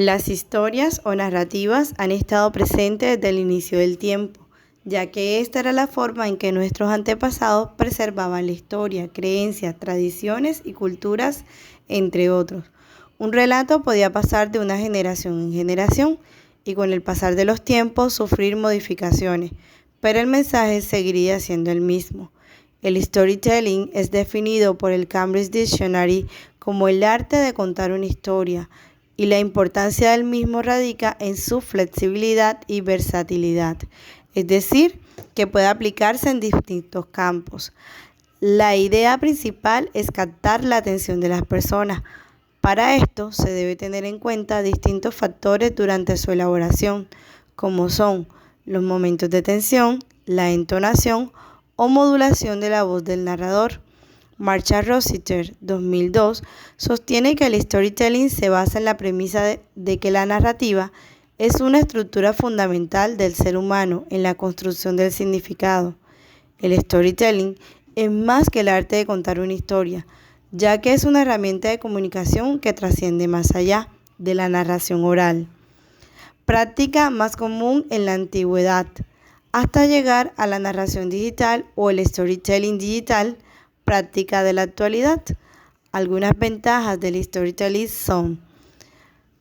Las historias o narrativas han estado presentes desde el inicio del tiempo, ya que esta era la forma en que nuestros antepasados preservaban la historia, creencias, tradiciones y culturas, entre otros. Un relato podía pasar de una generación en generación y con el pasar de los tiempos sufrir modificaciones, pero el mensaje seguiría siendo el mismo. El storytelling es definido por el Cambridge Dictionary como el arte de contar una historia, y la importancia del mismo radica en su flexibilidad y versatilidad, es decir, que puede aplicarse en distintos campos. La idea principal es captar la atención de las personas. Para esto se debe tener en cuenta distintos factores durante su elaboración, como son los momentos de tensión, la entonación o modulación de la voz del narrador. Marcia Rossiter, 2002, sostiene que el storytelling se basa en la premisa de que la narrativa es una estructura fundamental del ser humano en la construcción del significado. El storytelling es más que el arte de contar una historia, ya que es una herramienta de comunicación que trasciende más allá de la narración oral. Práctica más común en la antigüedad, hasta llegar a la narración digital o el storytelling digital, práctica de la actualidad. Algunas ventajas del storytelling son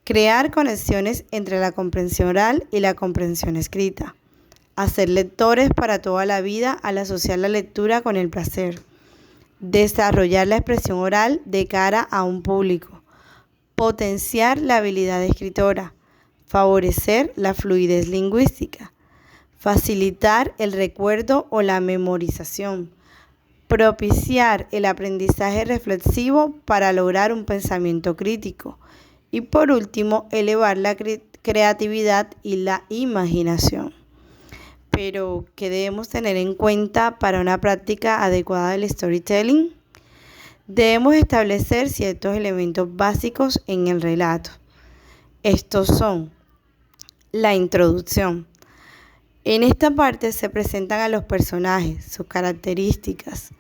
crear conexiones entre la comprensión oral y la comprensión escrita, hacer lectores para toda la vida al asociar la lectura con el placer, desarrollar la expresión oral de cara a un público, potenciar la habilidad escritora, favorecer la fluidez lingüística, facilitar el recuerdo o la memorización, propiciar el aprendizaje reflexivo para lograr un pensamiento crítico y por último elevar la creatividad y la imaginación. Pero, ¿qué debemos tener en cuenta para una práctica adecuada del storytelling? Debemos establecer ciertos elementos básicos en el relato. Estos son la introducción. En esta parte se presentan a los personajes, sus características.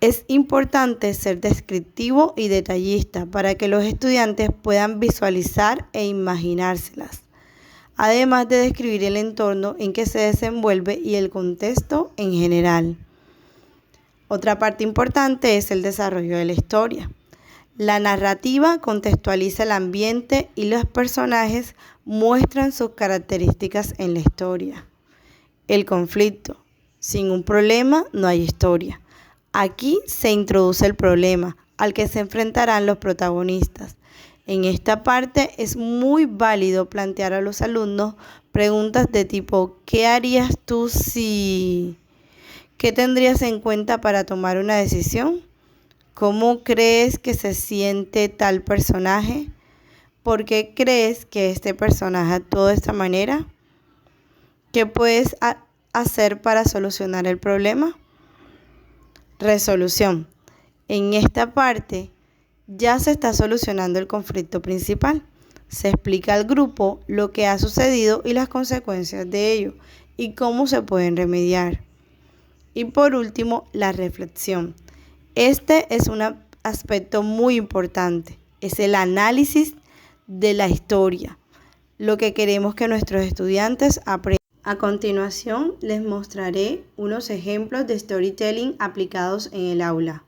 Es importante ser descriptivo y detallista para que los estudiantes puedan visualizar e imaginárselas, además de describir el entorno en que se desenvuelve y el contexto en general. Otra parte importante es el desarrollo de la historia. La narrativa contextualiza el ambiente y los personajes muestran sus características en la historia. El conflicto. Sin un problema no hay historia. Aquí se introduce el problema al que se enfrentarán los protagonistas. En esta parte es muy válido plantear a los alumnos preguntas de tipo ¿qué harías tú si? ¿Qué tendrías en cuenta para tomar una decisión? ¿Cómo crees que se siente tal personaje? ¿Por qué crees que este personaje actuó de esta manera? ¿Qué puedes hacer para solucionar el problema? Resolución. En esta parte ya se está solucionando el conflicto principal. Se explica al grupo lo que ha sucedido y las consecuencias de ello y cómo se pueden remediar. Y por último, la reflexión. Este es un aspecto muy importante. Es el análisis de la historia, lo que queremos que nuestros estudiantes aprendan. A continuación, les mostraré unos ejemplos de storytelling aplicados en el aula.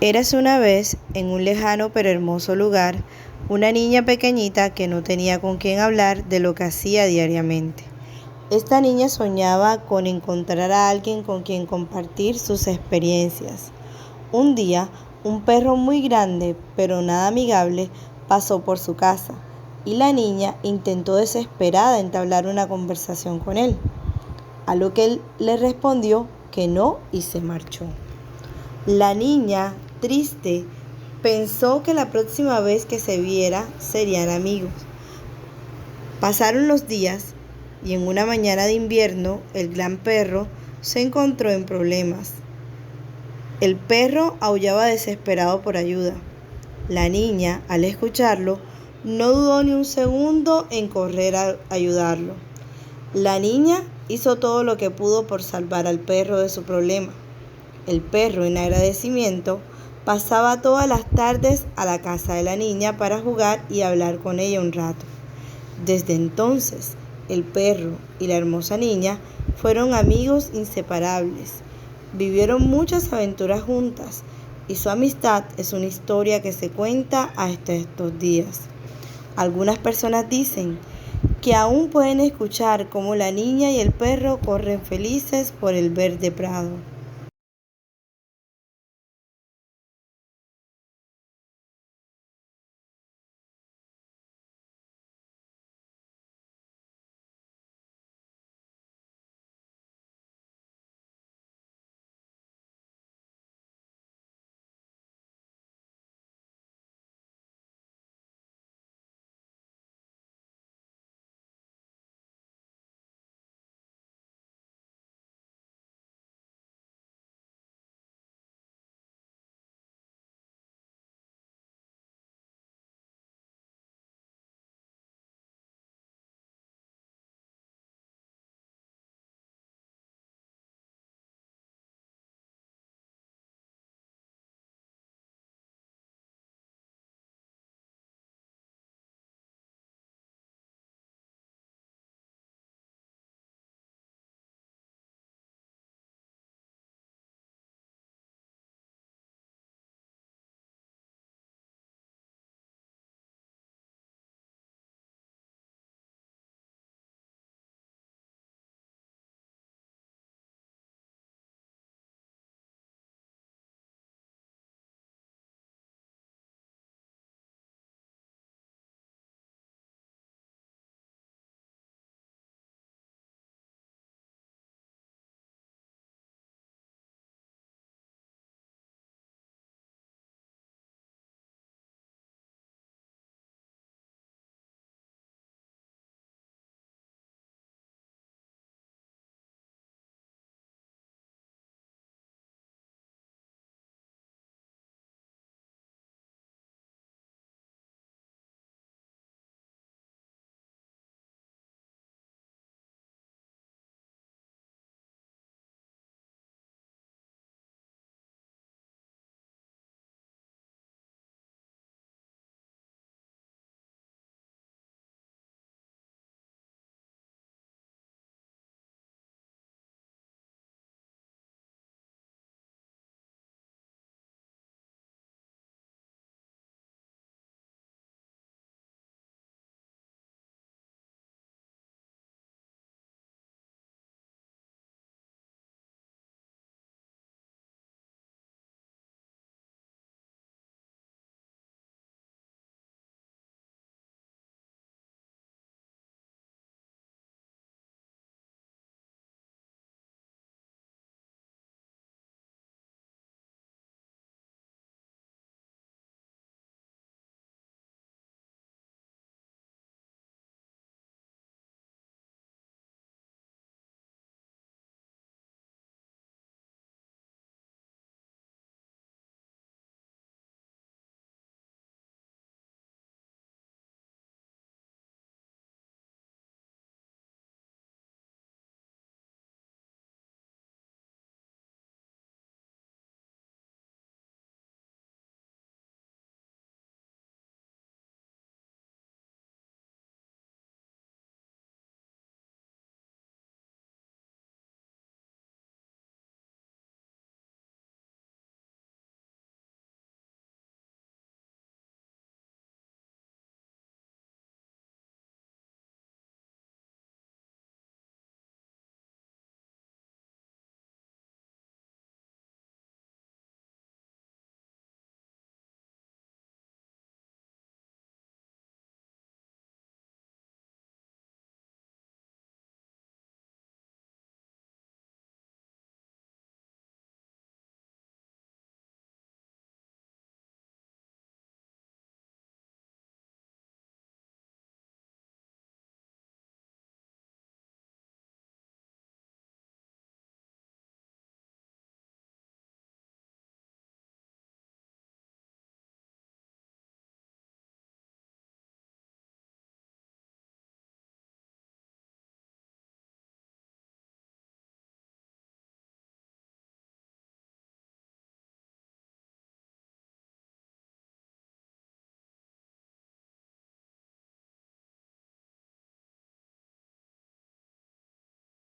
Érase una vez, en un lejano pero hermoso lugar, una niña pequeñita que no tenía con quién hablar de lo que hacía diariamente. Esta niña soñaba con encontrar a alguien con quien compartir sus experiencias. Un día, un perro muy grande, pero nada amigable, pasó por su casa, y la niña intentó desesperada entablar una conversación con él, a lo que él le respondió que no y se marchó. La niña, triste, pensó que la próxima vez que se viera serían amigos. Pasaron los días y en una mañana de invierno el gran perro se encontró en problemas. El perro aullaba desesperado por ayuda. La niña, al escucharlo, no dudó ni un segundo en correr a ayudarlo. La niña hizo todo lo que pudo por salvar al perro de su problema. El perro, en agradecimiento, pasaba todas las tardes a la casa de la niña para jugar y hablar con ella un rato. Desde entonces, el perro y la hermosa niña fueron amigos inseparables. Vivieron muchas aventuras juntas y su amistad es una historia que se cuenta hasta estos días. Algunas personas dicen que aún pueden escuchar cómo la niña y el perro corren felices por el verde prado.